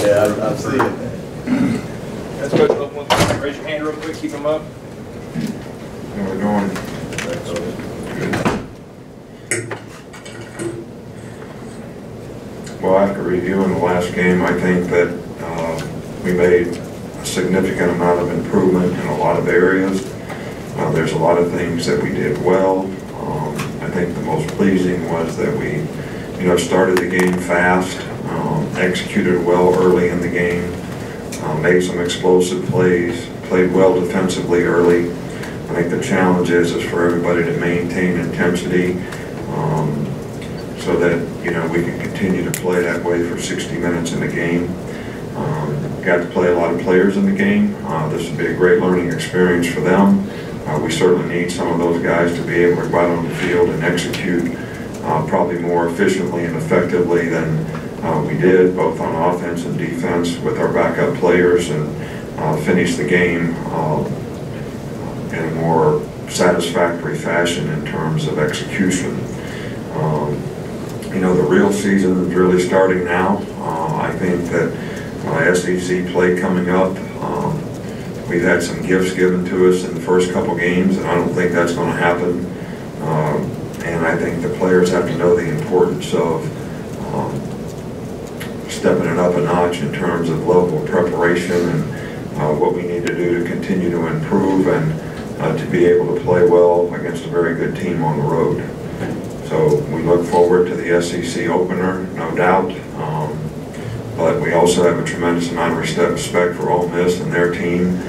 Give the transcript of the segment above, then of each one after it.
Yeah, I've seen it. Let's go to open with the mic. Raise your hand real quick. Keep them up. How we doing? Well, after reviewing the last game, I think that we made a significant amount of improvement in a lot of areas. There's a lot of things that we did well. I think the most pleasing was that we, started the game fast, executed well early in the game, made some explosive plays, played well defensively early. I think the challenge is for everybody to maintain intensity so that, we can continue to play that way for 60 minutes in the game. Got to play a lot of players in the game. This will be a great learning experience for them. We certainly need some of those guys to be able to go out on the field and execute probably more efficiently and effectively than we did, both on offense and defense with our backup players, and finish the game in a more satisfactory fashion in terms of execution. The real season is really starting now. I think that SEC play coming up, we've had some gifts given to us in the first couple games, and I don't think that's going to happen. And I think the players have to know the importance of stepping it up a notch in terms of level of preparation and what we need to do to continue to improve and to be able to play well against a very good team on the road. So we look forward to the SEC opener, no doubt. But we also have a tremendous amount of respect for Ole Miss and their team.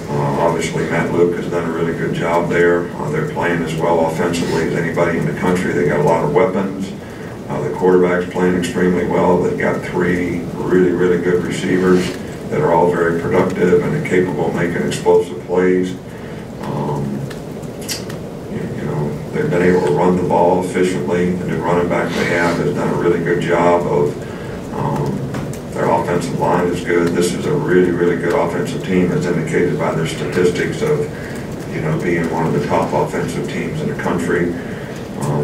Obviously, Matt Luke has done a really good job there. They're playing as well offensively as anybody in the country. They got a lot of weapons. The quarterback's playing extremely well. They've got three really, really good receivers that are all very productive and are capable of making explosive plays. They've been able to run the ball efficiently. The new running back they have has done a really good job of their offensive line is good. This is a really, really good offensive team, as indicated by their statistics of, being one of the top offensive teams in the country.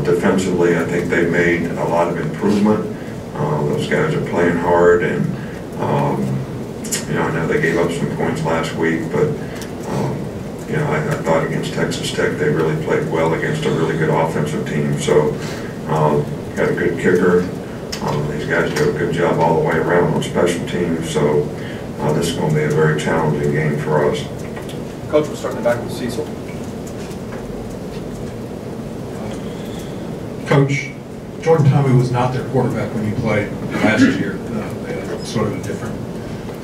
Defensively, I think they've made a lot of improvement. Those guys are playing hard, and I know they gave up some points last week, but I thought against Texas Tech they really played well against a really good offensive team. So got a good kicker. These guys do a good job all the way around on special teams, so this is going to be a very challenging game for us. Coach, we'll start in the back with Cecil. Coach, Jordan Tommy was not their quarterback when you played last year. They had sort of a different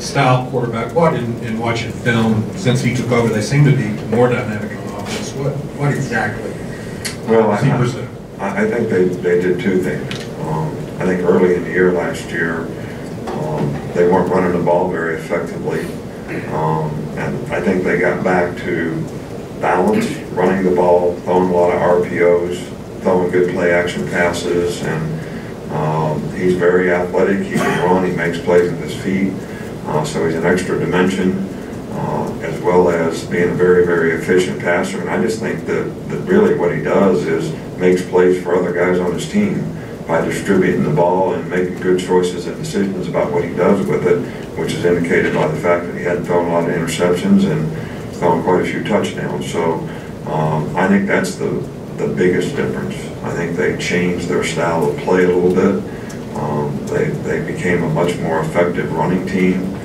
style quarterback. What, in watching film, since he took over, they seem to be more dynamic on offense. What exactly? Well, I think they did two things. I think early in the year last year, they weren't running the ball very effectively. And I think they got back to balance, running the ball, throwing a lot of RPOs, throwing good play action passes, and he's very athletic. He can run, he makes plays with his feet, so he's an extra dimension, as well as being a very, very efficient passer. And I just think that really what he does is makes plays for other guys on his team by distributing the ball and making good choices and decisions about what he does with it, which is indicated by the fact that he hadn't thrown a lot of interceptions and thrown quite a few touchdowns. So I think that's the biggest difference. I think they changed their style of play a little bit. They became a much more effective running team,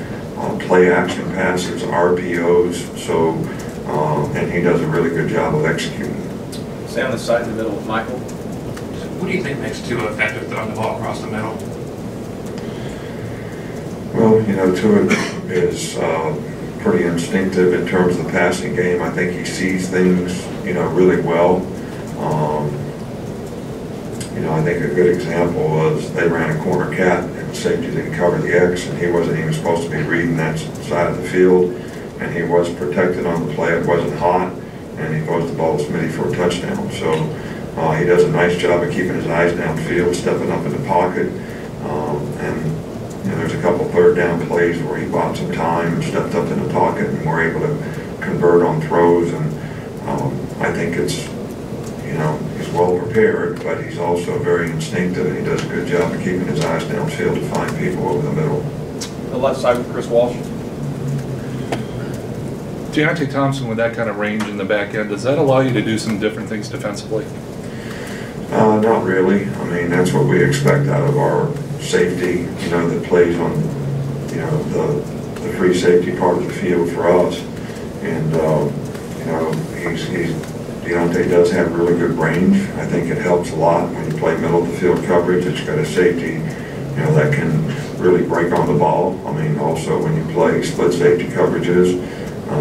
play action passes, RPOs, so, and he does a really good job of executing. Stay on the side in the middle with Michael. What do you think makes Tua effective throwing the ball across the middle? Well, Tua is pretty instinctive in terms of the passing game. I think he sees things, really well. I think a good example was they ran a corner cat and the safety didn't cover the X, and he wasn't even supposed to be reading that side of the field, and he was protected on the play. It wasn't hot, and he throws the ball to Smitty for a touchdown. So he does a nice job of keeping his eyes downfield, stepping up in the pocket, and there's a couple third down plays where he bought some time and stepped up in the pocket, and we're able to convert on throws. And I think it's, he's well prepared, but he's also very instinctive, and he does a good job of keeping his eyes downfield to find people over the middle. The left side with Chris Walsh. Deontay Thompson with that kind of range in the back end, does that allow you to do some different things defensively? Not really. I mean, that's what we expect out of our safety, that plays on, the free safety part of the field for us. And, Deontay does have really good range. I think it helps a lot when you play middle of the field coverage. It's got a safety, that can really break on the ball. I mean, also when you play split safety coverages,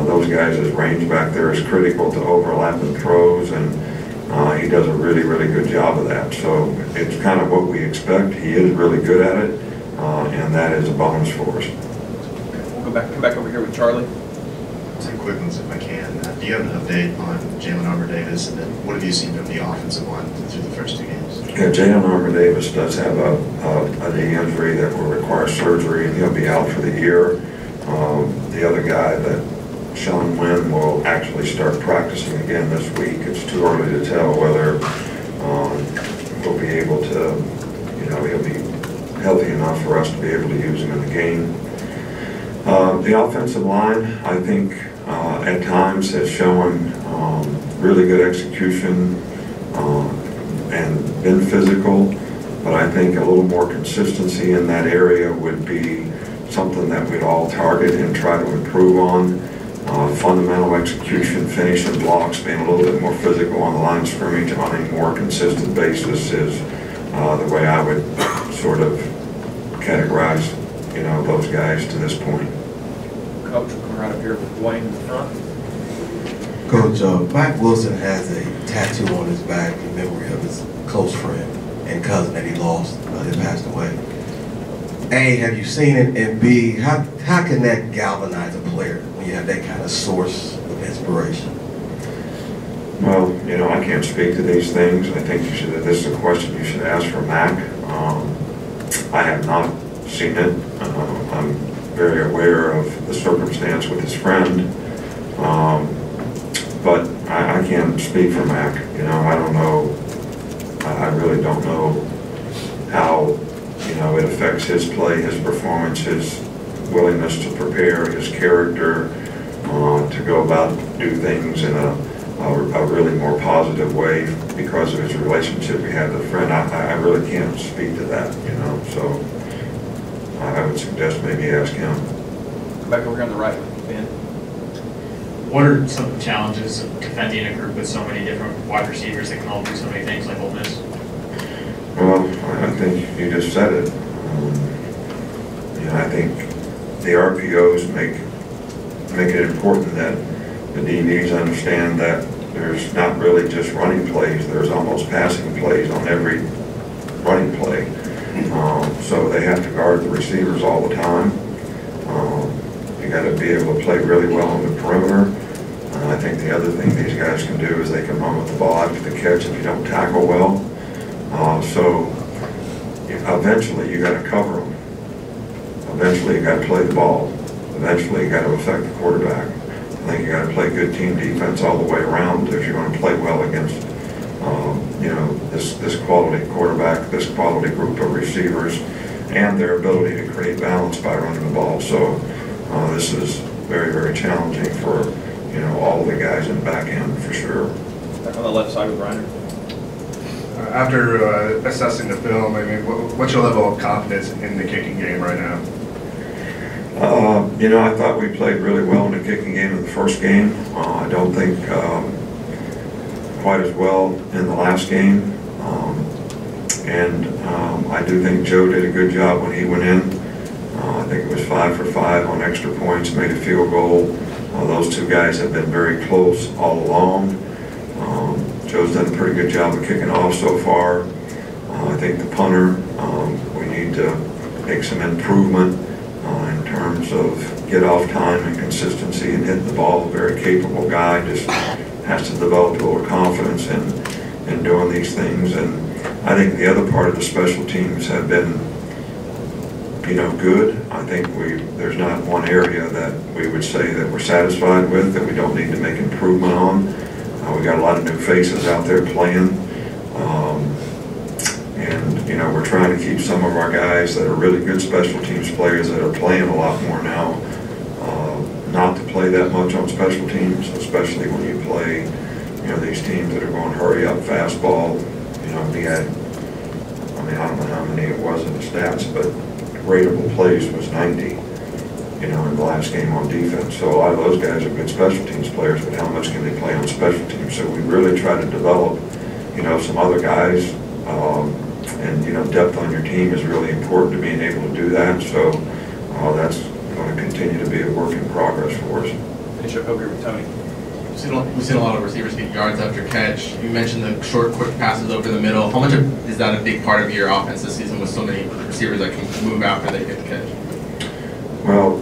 those guys' range back there is critical to overlapping throws, and he does a really, really good job of that. So it's kind of what we expect. He is really good at it, and that is a bonus for us. Come back over here with Charlie. Two quick ones if I can. Do you have an update on Jalen Armour-Davis, and then what have you seen from the offensive line through the first 2 games? Yeah, Jalen Armour-Davis does have a knee injury that will require surgery, and he'll be out for the year. The other guy, that Sean Wynn, will actually start practicing again this week. It's too early to tell whether we'll be able to, he'll be healthy enough for us to be able to use him in the game. The offensive line, I think, at times has shown really good execution and been physical, but I think a little more consistency in that area would be something that we'd all target and try to improve on. Fundamental execution, finishing blocks, being a little bit more physical on the line of scrimmage on a more consistent basis is the way I would sort of categorize, those guys to this point. Coach, we'll come right up here with Dwayne in the front. Coach, Mike Wilson has a tattoo on his back in memory of his close friend and cousin that he lost, that passed away. A, have you seen it? And B, how can that galvanize a player when you have that kind of source of inspiration? Well, I can't speak to these things. I think this is a question you should ask for Mac. I have not seen it. I'm very aware of the circumstance with his friend. But I can't speak for Mac. I don't know. I really don't know how, it affects his play, his performance, his willingness to prepare, his character, to go about do things in a really more positive way because of his relationship he had with a friend. I really can't speak to that, so I would suggest maybe ask him. Come back over here on the right with Ben. What are some of the challenges of defending a group with so many different wide receivers that can all do so many things like Ole Miss? Well, I think you just said it. I think the RPOs make it important that the DBs understand that there's not really just running plays, there's almost passing plays on every running play. So they have to guard the receivers all the time. You got to be able to play really well on the perimeter. I think the other thing these guys can do is they can run with the ball after the catch if you don't tackle well. So eventually you got to cover them. Eventually you got to play the ball. Eventually you got to affect the quarterback. I think you got to play good team defense all the way around if you're going to play well against this quality quarterback, this quality group of receivers, and their ability to create balance by running the ball. So this is very, very challenging for all the guys in the back end for sure. Back on the left side with Reiner. After assessing the film, what's your level of confidence in the kicking game right now? I thought we played really well in the kicking game in the first game. I don't think quite as well in the last game. I do think Joe did a good job when he went in. I think it was 5 for 5 on extra points, made a field goal. Those two guys have been very close all along. Joe's done a pretty good job of kicking off so far. I think the punter, we need to make some improvement in terms of get off time and consistency and hitting the ball. A very capable guy, just has to develop a little confidence in doing these things. And I think the other part of the special teams have been, good. I think there's not one area that we would say that we're satisfied with, that we don't need to make improvement on. We got a lot of new faces out there playing. And, you know, we're trying to keep some of our guys that are really good special teams players that are playing a lot more now, not to play that much on special teams, especially when you play, you know, these teams that are going hurry up fastball. You know, we had, I mean, I don't know how many it was in the stats, but rateable plays was 90, you know, in the last game on defense. So a lot of those guys are good special teams players, but how much can they play on special teams? So we really try to develop, you know, some other guys, and, you know, depth on your team is really important to being able to do that. So that's going to continue to be a work in progress for us. Finish up over here with Tony. We've seen a lot of receivers get yards after catch. You mentioned the short, quick passes over the middle. How much is that a big part of your offense this season with so many receivers that can move after they get the catch? Well,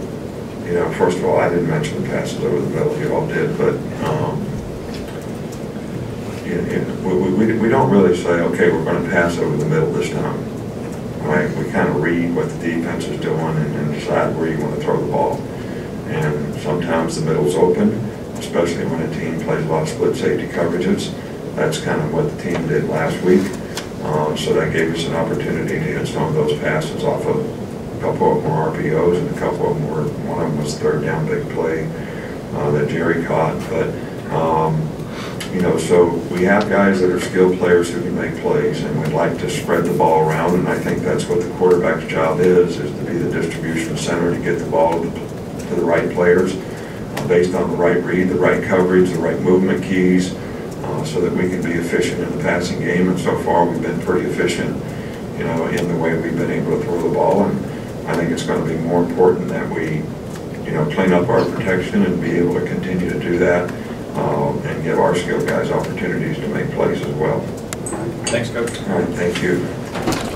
you know, first of all, I didn't mention the passes over the middle. You all did, but we don't really say, okay, we're going to pass over the middle this time. Right? We kind of read what the defense is doing and decide where you want to throw the ball. And sometimes the middle's open, especially when a team plays a lot of split safety coverages. That's kind of what the team did last week. So that gave us an opportunity to hit some of those passes off of a couple of them were RPOs and a couple of them were, one of them was third down big play that Jerry caught. But, you know, so we have guys that are skilled players who can make plays, and we'd like to spread the ball around, and I think that's what the quarterback's job is to be the distribution center, to get the ball to the right players based on the right read, the right coverage, the right movement keys, so that we can be efficient in the passing game. And so far we've been pretty efficient, you know, in the way we've been able to throw the ball. And I think it's going to be more important that we, you know, clean up our protection and be able to continue to do that, and give our skilled guys opportunities to make plays as well. Thanks, Coach. All right, thank you.